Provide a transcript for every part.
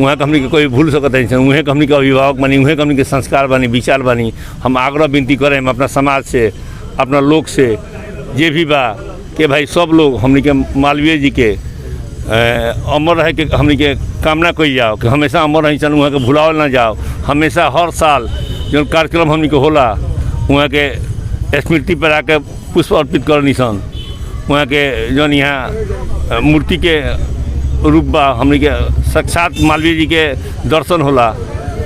वहाँ के हमने के कोई भूल सकत नहीं, वहाँ के हमने के अभिभावक बनी, वहाँ के हमने के संस्कार बनी, विचार बनी। हम आग्रह विनती करें अपना समाज से, अपना लोग से, जे भी बा कि भाई सब लोग हमने के मालवीय जी के अमर रहे के हमने के कामना कोई जाओ कि हमेशा अमर रही सन, वहाँ के भुलावल ना जाओ। हमेशा हर साल जो कार्यक्रम हमने के होला वहाँ के स्मृति पर आके पुष्प अर्पित करनी सन। वहाँ के जौन यहाँ मूर्ति के रूप बा हमने के साक्षात मालवीय जी के दर्शन होला।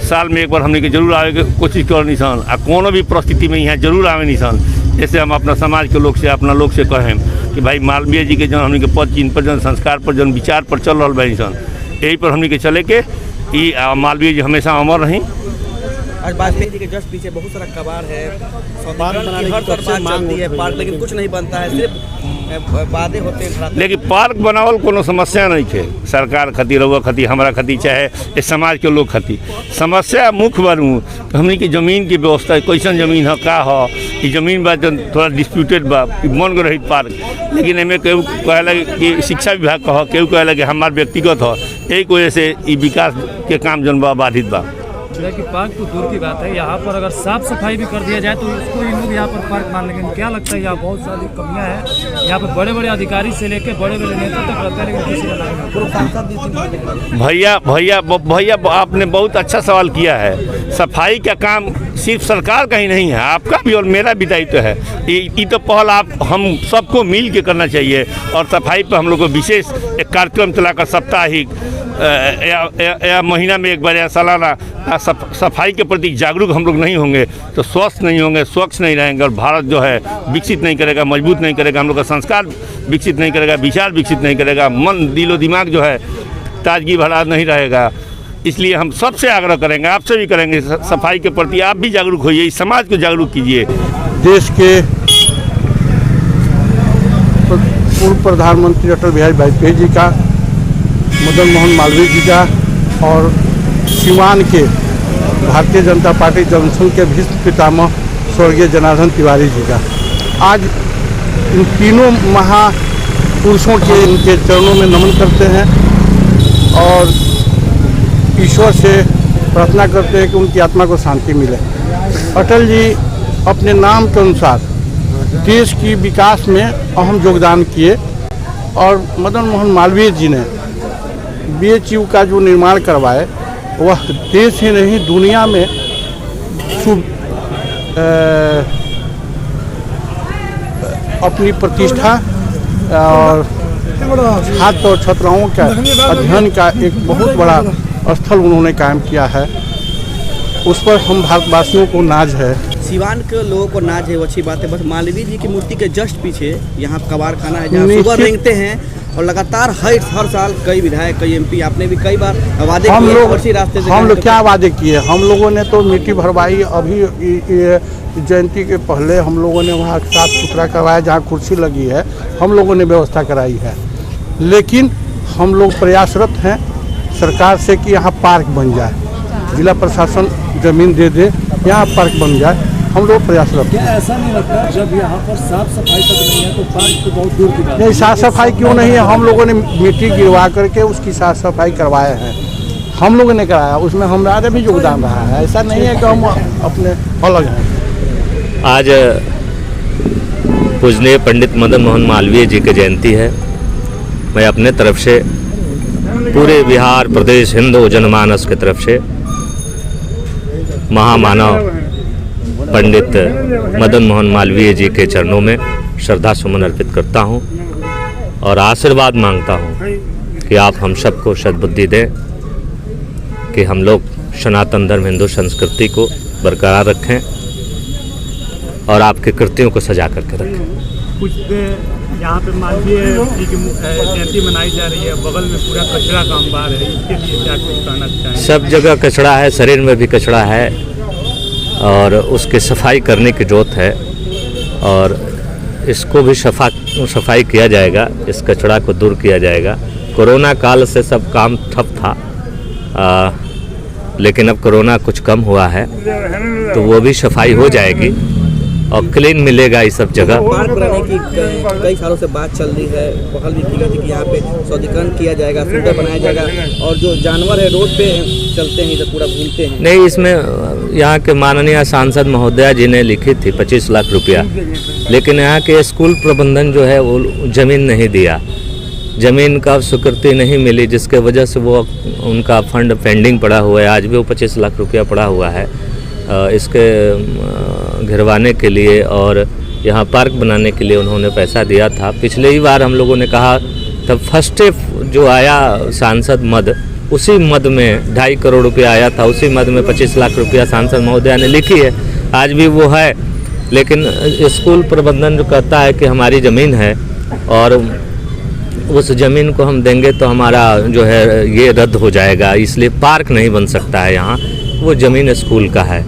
साल में एक बार हमने के जरूर आवे के कोशिश करनी सन, आ कोनो भी परिस्थिति में यहाँ जरूर आवे नहीं सन। जैसे हम अपना समाज के लोग से, अपना लोग से कहें कि भाई मालवीय जी के जौन हमने के पद चिन्ह पर, जौन संस्कार पर, जौन विचार पर चल रहा बनी सन, यही पर हमने के चले के मालवीय जी हमेशा अमर रहीं। आज वाजपेयी जी के जस्ट पीछे बहुत सारा कबाड़ है, हर तरफ मांगती है पार्क, लेकिन कुछ नहीं बनता है, सिर्फ वादे होते हैं। लेकिन पार्क बनावल कोनो समस्या नहीं है, सरकार खती, रउआ खती, हमारा खती, चाहे इस समाज के लोग खती। समस्या मुख्य बनू तो हमने की ज़मीन की व्यवस्था, कैसन ज़मीन है, का हो, ये ज़मीन बा थोड़ा डिस्प्यूटेड बा, मन के रही पार्क। लेकिन एमें केहू कहला कि शिक्षा विभाग कह, केहू कहला कि हमार व्यक्तिगत हो, यही वजह से ये विकास के काम जन बा बाधित बा। कि पार्क तो दूर की बात है, यहाँ पर अगर साफ सफाई भी कर दिया जाए तो इसको इन लोग यहाँ पर पार्क मान लेंगे। क्या लगता है यहाँ बहुत सारी कमियाँ हैं, यहाँ पर बड़े बड़े अधिकारी से लेकर बड़े बड़े नेता तक रहते हैं, लेकिन किसी का भैया आपने बहुत अच्छा सवाल किया है। सफाई का काम सिर्फ सरकार का ही नहीं है, आपका भी और मेरा भी दायित्व है। ये तो पहल हम सबको मिल के करना चाहिए। और सफाई पर हम लोग को विशेष एक कार्यक्रम चलाकर साप्ताहिक या महीना में एक बार या सालाना सफाई के प्रति जागरूक हम लोग नहीं होंगे तो स्वस्थ नहीं होंगे, स्वच्छ नहीं रहेंगे, और भारत जो है विकसित नहीं करेगा, मजबूत नहीं करेगा, हम लोग का संस्कार विकसित नहीं करेगा, विचार विकसित नहीं करेगा, मन दिलो दिमाग जो है ताजगी भरा नहीं रहेगा। इसलिए हम सबसे आग्रह करेंगे, आपसे भी करेंगे, सफाई के प्रति आप भी जागरूक होइए, इस समाज को जागरूक कीजिए। देश के पूर्व प्रधानमंत्री अटल बिहारी वाजपेयी जी का, मदन मोहन मालवीय जी का और सीवान के भारतीय जनता पार्टी जंक्शन के भीष्म पितामह स्वर्गीय जनार्दन तिवारी जी का आज इन तीनों महापुरुषों के इनके चरणों में नमन करते हैं और ईश्वर से प्रार्थना करते हैं कि उनकी आत्मा को शांति मिले। अटल जी अपने नाम के अनुसार देश की विकास में अहम योगदान किए और मदन मोहन मालवीय जी ने BHU का जो निर्माण करवाए वह देश ही नहीं दुनिया में अपनी प्रतिष्ठा और छात्र और छात्राओं का अध्ययन का एक बहुत बड़ा स्थल उन्होंने कायम किया है। उस पर हम भारतवासियों को नाज है। सिवान के लोगों को नाज है, वो अच्छी बात है। बस मालवीय जी की मूर्ति के जस्ट पीछे यहाँ कबाड़ खाना है, जहाँ सुबह रेंगते हैं और लगातार हर साल कई विधायक, कई MP, आपने भी कई बार वादे किए। हम लोग क्या वादे किए? हम लोगों ने तो मिट्टी भरवाई। अभी जयंती के पहले हम लोगों ने वहाँ साफ सुथरा करवाया, जहाँ कुर्सी लगी है हम लोगों ने व्यवस्था कराई है। लेकिन हम लोग प्रयासरत हैं सरकार से कि यहाँ पार्क बन जाए, जिला प्रशासन ज़मीन दे दे, यहाँ पार्क बन जाए। हम लोग प्रयासरत। क्या ऐसा नहीं लगता जब यहाँ पर साफ सफाई तक नहीं है तो पार्क तो बहुत दूर की बात है? नहीं, साफ सफाई क्यों नहीं है? हम लोगों ने मिट्टी गिरवा करके उसकी साफ सफाई करवाए हैं, हम लोगों ने कराया, उसमें हमारा भी योगदान रहा है। ऐसा नहीं है कि हम अपने अलग हैं। आज पूजनीय पंडित मदन मोहन मालवीय जी की जयंती है। मैं अपने तरफ से पूरे बिहार प्रदेश हिंदू जनमानस की तरफ से महामानव पंडित मदन मोहन मालवीय जी के चरणों में श्रद्धा सुमन अर्पित करता हूं और आशीर्वाद मांगता हूं कि आप हम सबको सद्बुद्धि दें कि हम लोग सनातन धर्म हिंदू संस्कृति को बरकरार रखें और आपके कृतियों को सजा करके रखें। कुछ यहाँ पे मालवीय जी की जयंती मनाई जा रही है, बगल में पूरा कचरा का अंबार है, इसके लिए क्या कुछ कहना चाहेंगे? सब जगह कचरा है, शरीर में भी कचरा है और उसकी सफाई करने की ज़रूरत है और इसको भी सफाई किया जाएगा, इस कचरा को दूर किया जाएगा। कोरोना काल से सब काम ठप था, लेकिन अब कोरोना कुछ कम हुआ है तो वो भी सफाई हो जाएगी और क्लीन मिलेगा ये सब जगह। पार्क बनाने की कई सालों से बात चल रही है, पहल भी की गई थी कि यहाँ पे सौंदर्यीकरण किया जाएगा, सुंदर बनाया जाएगा, और जो जानवर है रोड पे चलते हैं, इधर पूरा घूमते हैं। नहीं, इसमें यहाँ के माननीय सांसद महोदया जी ने लिखी थी 25 लाख रुपया, लेकिन यहाँ के स्कूल प्रबंधन जो है वो ज़मीन नहीं दिया, ज़मीन का स्वीकृति नहीं मिली, जिसके वजह से वो उनका फंड पेंडिंग पड़ा हुआ है। आज भी वो 25 लाख रुपया पड़ा हुआ है इसके घिरवाने के लिए, और यहाँ पार्क बनाने के लिए उन्होंने पैसा दिया था। पिछले ही बार हम लोगों ने कहा, तब फर्स्ट जो आया सांसद मद, उसी मद में 2.5 करोड़ रुपया आया था, उसी मद में 25 लाख रुपया सांसद महोदया ने लिखी है, आज भी वो है। लेकिन स्कूल प्रबंधन जो कहता है कि हमारी ज़मीन है और उस ज़मीन को हम देंगे तो हमारा जो है ये रद्द हो जाएगा, इसलिए पार्क नहीं बन सकता है यहाँ, वो ज़मीन स्कूल का है।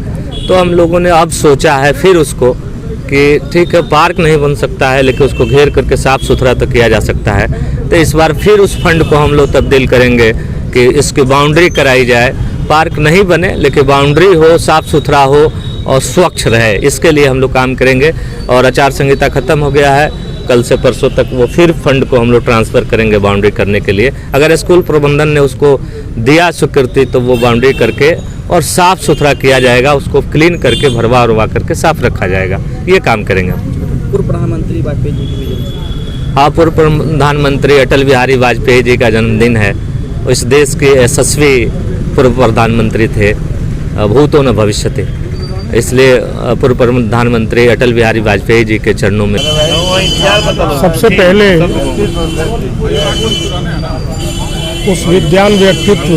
तो हम लोगों ने अब सोचा है फिर उसको कि ठीक है पार्क नहीं बन सकता है, लेकिन उसको घेर करके साफ़ सुथरा तो किया जा सकता है। तो इस बार फिर उस फंड को हम लोग तब्दील करेंगे कि इसकी बाउंड्री कराई जाए, पार्क नहीं बने लेकिन बाउंड्री हो, साफ़ सुथरा हो और स्वच्छ रहे, इसके लिए हम लोग काम करेंगे। और आचार संहिता ख़त्म हो गया है, कल से परसों तक वो फिर फंड को हम लोग ट्रांसफ़र करेंगे बाउंड्री करने के लिए। अगर स्कूल प्रबंधन ने उसको दिया स्वीकृति तो वो बाउंड्री करके और साफ़ सुथरा किया जाएगा, उसको क्लीन करके भरवा उरवा करके साफ़ रखा जाएगा, ये काम करेंगे। पूर्व प्रधानमंत्री वाजपेयी जी की भी जयंती। हाँ, पूर्व प्रधानमंत्री अटल बिहारी वाजपेयी जी का जन्मदिन है। इस देश के यशस्वी पूर्व प्रधानमंत्री थे, भूतो न भविष्यति, इसलिए पूर्व प्रधानमंत्री अटल बिहारी वाजपेयी जी के चरणों में सबसे पहले उस विद्वान व्यक्तित्व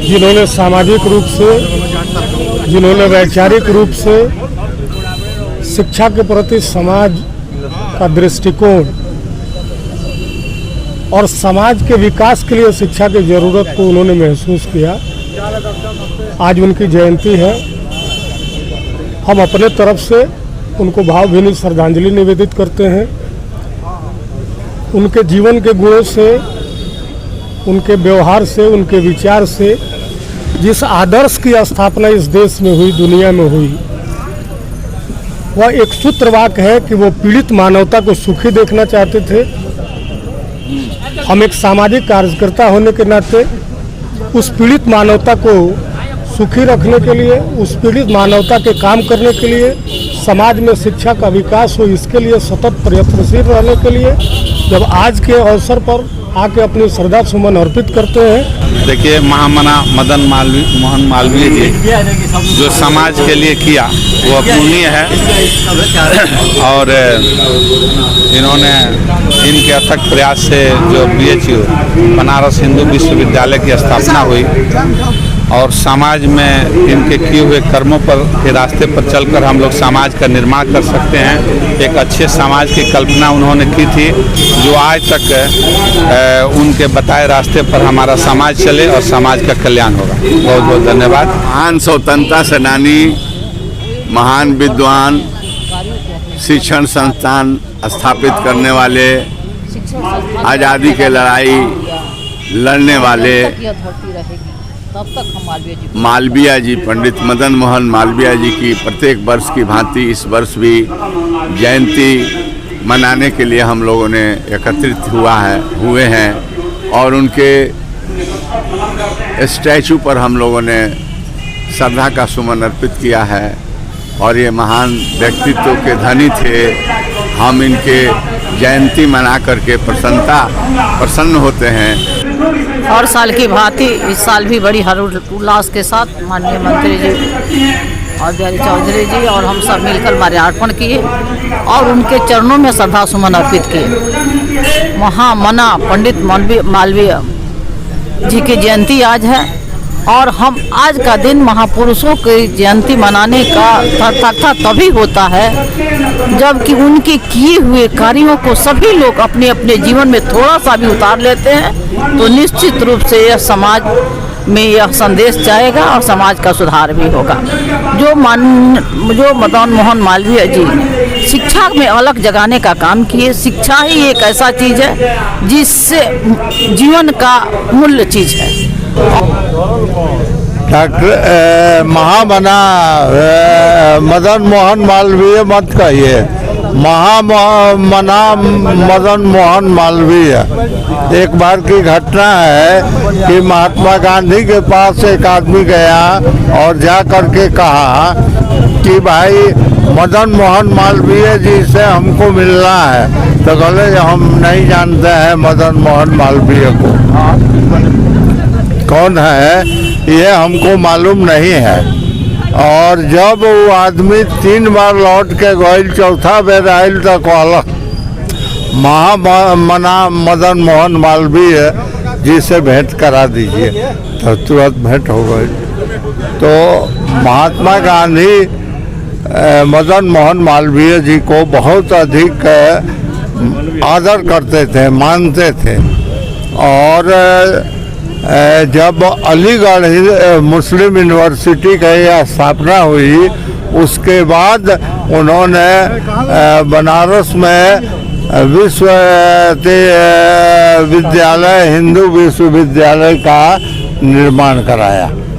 जिन्होंने सामाजिक रूप से, जिन्होंने वैचारिक रूप से शिक्षा के प्रति समाज का दृष्टिकोण और समाज के विकास के लिए शिक्षा की ज़रूरत को उन्होंने महसूस किया, आज उनकी जयंती है। हम अपने तरफ से उनको भावभीनी श्रद्धांजलि निवेदित करते हैं। उनके जीवन के गुणों से, उनके व्यवहार से, उनके विचार से जिस आदर्श की स्थापना इस देश में हुई, दुनिया में हुई, वह एक सूत्र वाक्य है कि वो पीड़ित मानवता को सुखी देखना चाहते थे। हम एक सामाजिक कार्यकर्ता होने के नाते उस पीड़ित मानवता को सुखी रखने के लिए, उस पीड़ित मानवता के काम करने के लिए, समाज में शिक्षा का विकास हो, इसके लिए सतत प्रयत्नशील रहने के लिए जब आज के अवसर पर आके अपनी श्रद्धा सुमन अर्पित करते हैं। देखिए, महामना मदन मोहन मालवीय जी जो समाज के लिए किया वो अपूर्णीय है, और इन्होंने इनके अथक प्रयास से जो BHU बनारस हिंदू विश्वविद्यालय की स्थापना हुई, और समाज में इनके किए हुए कर्मों पर के रास्ते पर चलकर हम लोग समाज का निर्माण कर सकते हैं। एक अच्छे समाज की कल्पना उन्होंने की थी, जो आज तक उनके बताए रास्ते पर हमारा समाज चले और समाज का कल्याण होगा। बहुत बहुत धन्यवाद। महान स्वतंत्रता सेनानी, महान विद्वान, शिक्षण संस्थान स्थापित करने वाले, आज़ादी के लड़ाई लड़ने वाले मालवीय जी, पंडित मदन मोहन मालवीय जी की प्रत्येक वर्ष की भांति इस वर्ष भी जयंती मनाने के लिए हम लोगों ने एकत्रित हुए हैं, और उनके स्टैचू पर हम लोगों ने श्रद्धा का सुमन अर्पित किया है। और ये महान व्यक्तित्व के धनी थे। हम इनके जयंती मना करके प्रसन्न होते हैं। हर साल की भांति इस साल भी बड़ी हर्षोल्लास के साथ माननीय मंत्री जी और बिहारी चौधरी जी और हम सब मिलकर माल्यार्पण किए और उनके चरणों में श्रद्धा सुमन अर्पित किए। महामना पंडित मालवीय जी की जयंती आज है, और हम आज का दिन महापुरुषों की जयंती मनाने का तभी होता है जबकि उनके किए हुए कार्यों को सभी लोग अपने अपने जीवन में थोड़ा सा भी उतार लेते हैं, तो निश्चित रूप से यह समाज में यह संदेश जाएगा और समाज का सुधार भी होगा। जो मदन मोहन मालवीय जी शिक्षा में अलग जगाने का काम किए। शिक्षा ही एक ऐसा चीज़ है जिससे जीवन का मूल्य चीज़ है। डॉक्टर महामना मदन मोहन मालवीय मत कहिए, महामना मदन मोहन मालवीय। एक बार की घटना है कि महात्मा गांधी के पास एक आदमी गया और जा कर के कहा कि भाई मदन मोहन मालवीय जी से हमको मिलना है। तो बोले हम नहीं जानते हैं मदन मोहन मालवीय को, कौन है ये हमको मालूम नहीं है। और जब वो आदमी 3 बार लौट के गए, चौथा बेर आयल तो कहलक महामना मदन मोहन मालवीय जी से भेंट करा दीजिए। तो तुरंत भेंट हो गई। तो महात्मा गांधी मदन मोहन मालवीय जी को बहुत अधिक आदर करते थे, मानते थे। और जब अलीगढ़ मुस्लिम यूनिवर्सिटी की स्थापना हुई, उसके बाद उन्होंने बनारस में विश्वविद्यालय, हिंदू विश्वविद्यालय का निर्माण कराया।